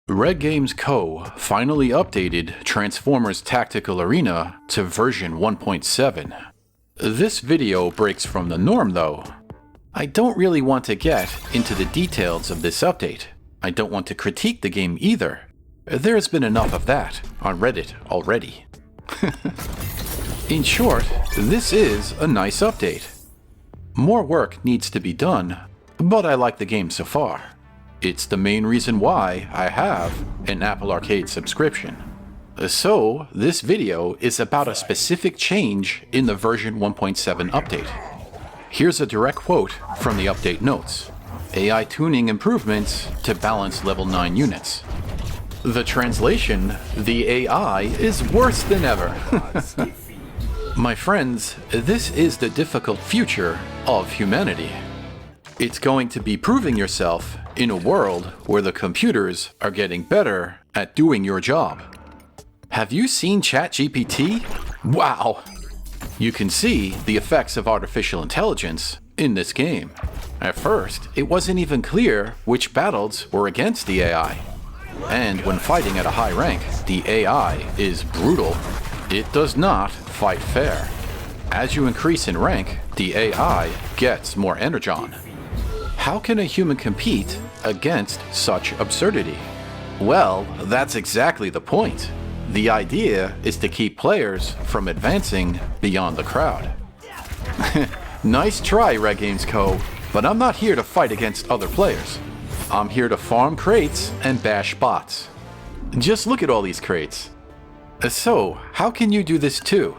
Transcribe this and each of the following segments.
Red Games Co. finally updated Transformers Tactical Arena to version 1.7. This video breaks from the norm though. I don't really want to get into the details of this update. I don't want to critique the game either. There's been enough of that on Reddit already. In short, this is a nice update. More work needs to be done, but I like the game so far. It's the main reason why I have an Apple Arcade subscription. So, this video is about a specific change in the version 1.7 update. Here's a direct quote from the update notes. AI tuning improvements to balance level 9 units. The translation, the AI is worse than ever. My friends, this is the difficult future of humanity. It's going to be proving yourself in a world where the computers are getting better at doing your job. Have you seen ChatGPT? Wow! You can see the effects of artificial intelligence in this game. At first, it wasn't even clear which battles were against the AI. And when fighting at a high rank, the AI is brutal. It does not fight fair. As you increase in rank, the AI gets more energon. How can a human compete against such absurdity? Well, that's exactly the point. The idea is to keep players from advancing beyond the crowd. Nice try, Red Games Co., but I'm not here to fight against other players. I'm here to farm crates and bash bots. Just look at all these crates. So, how can you do this too?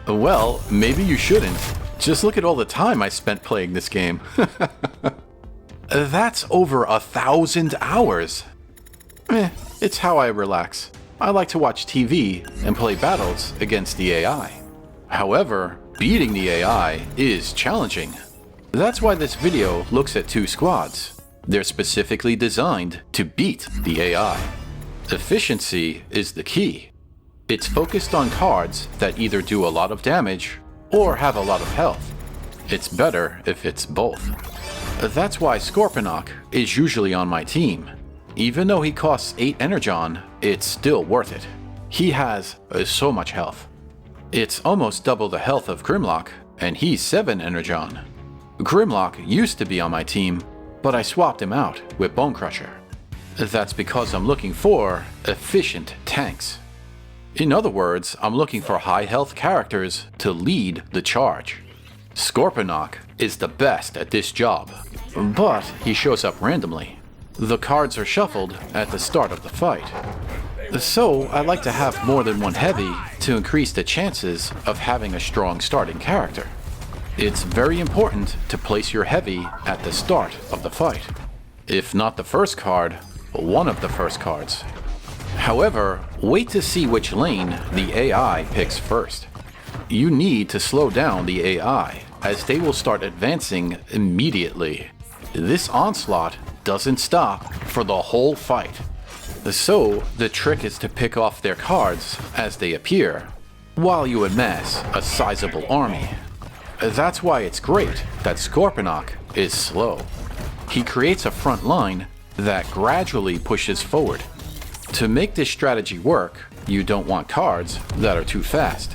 Well, maybe you shouldn't. Just look at all the time I spent playing this game. That's over 1,000 hours. It's how I relax. I like to watch TV and play battles against the AI. However, beating the AI is challenging. That's why this video looks at two squads. They're specifically designed to beat the AI. Efficiency is the key. It's focused on cards that either do a lot of damage or have a lot of health. It's better if it's both. That's why Scorponok is usually on my team. Even though he costs 8 energon, it's still worth it. He has so much health. It's almost double the health of Grimlock, and he's 7 energon. Grimlock used to be on my team, but I swapped him out with Bone Crusher. That's because I'm looking for efficient tanks. In other words, I'm looking for high health characters to lead the charge. Scorponok is the best at this job, but he shows up randomly. The cards are shuffled at the start of the fight. So I like to have more than one heavy to increase the chances of having a strong starting character. It's very important to place your heavy at the start of the fight. If not the first card, one of the first cards. However, wait to see which lane the AI picks first. You need to slow down the AI, as they will start advancing immediately. This onslaught doesn't stop for the whole fight. So, the trick is to pick off their cards as they appear, while you amass a sizable army. That's why it's great that Scorponok is slow. He creates a front line that gradually pushes forward. To make this strategy work, you don't want cards that are too fast.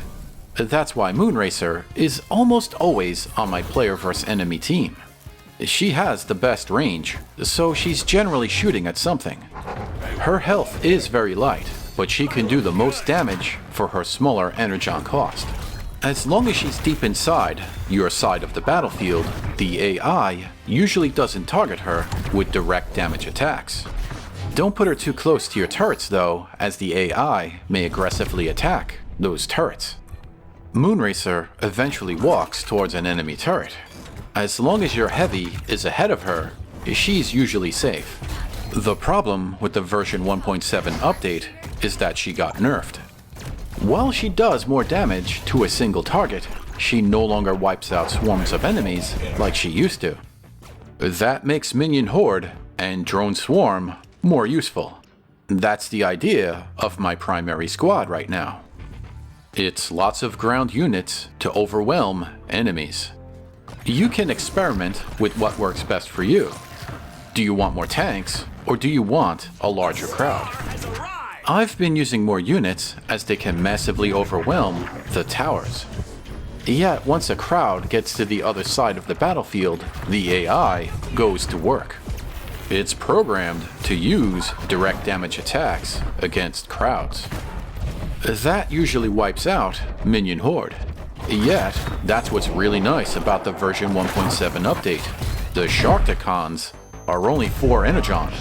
That's why Moonracer is almost always on my player vs enemy team. She has the best range, so she's generally shooting at something. Her health is very light, but she can do the most damage for her smaller energon cost. As long as she's deep inside your side of the battlefield, the AI usually doesn't target her with direct damage attacks. Don't put her too close to your turrets though, as the AI may aggressively attack those turrets. Moonracer eventually walks towards an enemy turret. As long as your heavy is ahead of her, she's usually safe. The problem with the version 1.7 update is that she got nerfed. While she does more damage to a single target, she no longer wipes out swarms of enemies like she used to. That makes Minion Horde and Drone Swarm more useful. That's the idea of my primary squad right now. It's lots of ground units to overwhelm enemies. You can experiment with what works best for you. Do you want more tanks or do you want a larger crowd? I've been using more units as they can massively overwhelm the towers. Yet once a crowd gets to the other side of the battlefield, the AI goes to work. It's programmed to use direct damage attacks against crowds. That usually wipes out Minion Horde. Yet, that's what's really nice about the version 1.7 update. The Sharkticons are only 4 energon.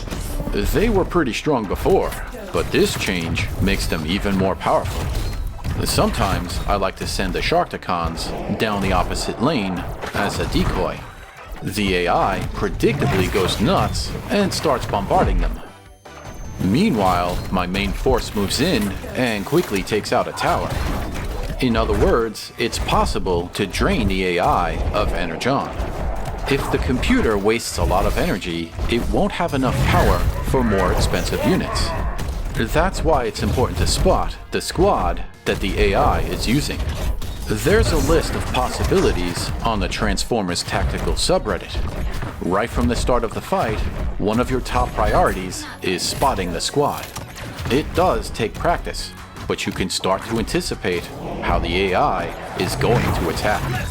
They were pretty strong before, but this change makes them even more powerful. Sometimes I like to send the Sharkticons down the opposite lane as a decoy. The AI predictably goes nuts and starts bombarding them. Meanwhile, my main force moves in and quickly takes out a tower. In other words, it's possible to drain the AI of energon. If the computer wastes a lot of energy, it won't have enough power for more expensive units. That's why it's important to spot the squad that the AI is using. There's a list of possibilities on the Transformers Tactical subreddit. Right from the start of the fight, one of your top priorities is spotting the squad. It does take practice, but you can start to anticipate how the AI is going to attack.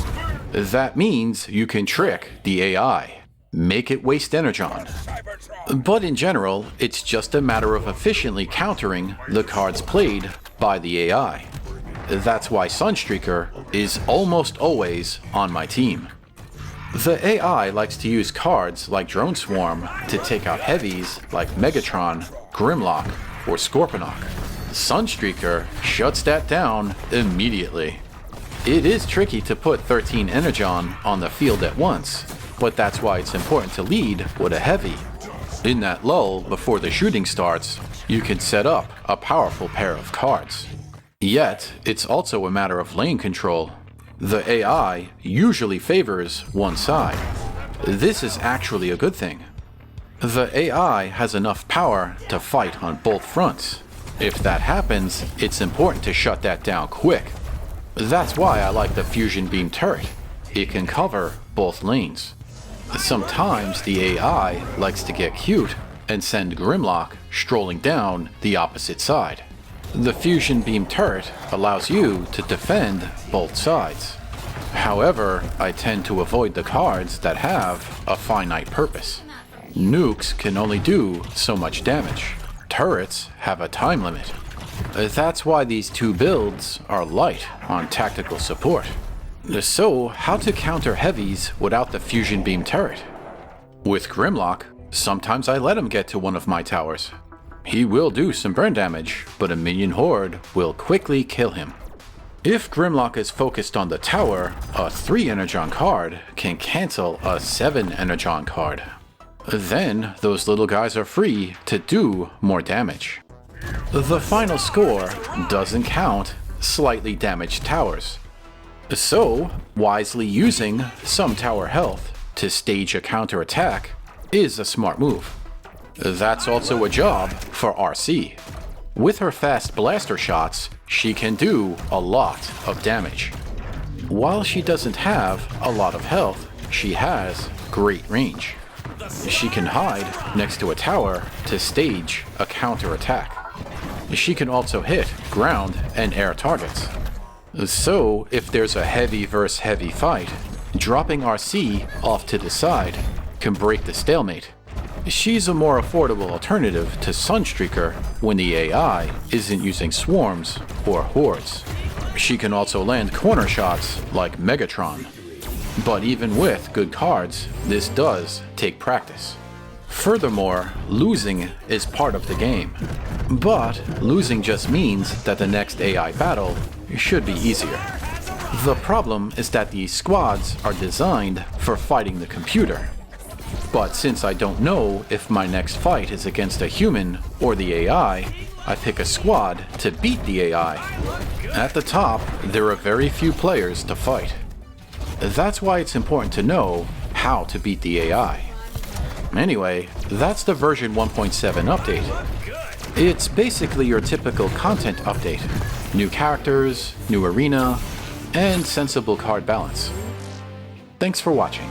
That means you can trick the AI, make it waste energon. But in general, it's just a matter of efficiently countering the cards played by the AI. That's why Sunstreaker is almost always on my team. The AI likes to use cards like Drone Swarm to take out heavies like Megatron, Grimlock, or Scorponok. Sunstreaker shuts that down immediately. It is tricky to put 13 energon on the field at once, but that's why it's important to lead with a heavy. In that lull before the shooting starts, you can set up a powerful pair of cards. Yet, it's also a matter of lane control. The AI usually favors one side. This is actually a good thing. The AI has enough power to fight on both fronts. If that happens, it's important to shut that down quick. That's why I like the fusion beam turret. It can cover both lanes. Sometimes the AI likes to get cute and send Grimlock strolling down the opposite side. The fusion beam turret allows you to defend both sides. However, I tend to avoid the cards that have a finite purpose. Nukes can only do so much damage. Turrets have a time limit. That's why these two builds are light on tactical support. So, how to counter heavies without the fusion beam turret? With Grimlock, sometimes I let him get to one of my towers. He will do some burn damage, but a minion horde will quickly kill him. If Grimlock is focused on the tower, a 3 energon card can cancel a 7 energon card. Then, those little guys are free to do more damage. The final score doesn't count slightly damaged towers. So, wisely using some tower health to stage a counterattack is a smart move. That's also a job for Arcee. With her fast blaster shots, she can do a lot of damage. While she doesn't have a lot of health, she has great range. She can hide next to a tower to stage a counterattack. She can also hit ground and air targets. So, if there's a heavy versus heavy fight, dropping Arcee off to the side can break the stalemate. She's a more affordable alternative to Sunstreaker when the AI isn't using swarms or hordes. She can also land corner shots like Megatron. But even with good cards, this does take practice. Furthermore, losing is part of the game. But losing just means that the next AI battle should be easier. The problem is that these squads are designed for fighting the computer. But since I don't know if my next fight is against a human or the AI, I pick a squad to beat the AI. At the top, there are very few players to fight. That's why it's important to know how to beat the AI. Anyway, that's the version 1.7 update. It's basically your typical content update. New characters, new arena, and sensible card balance. Thanks for watching.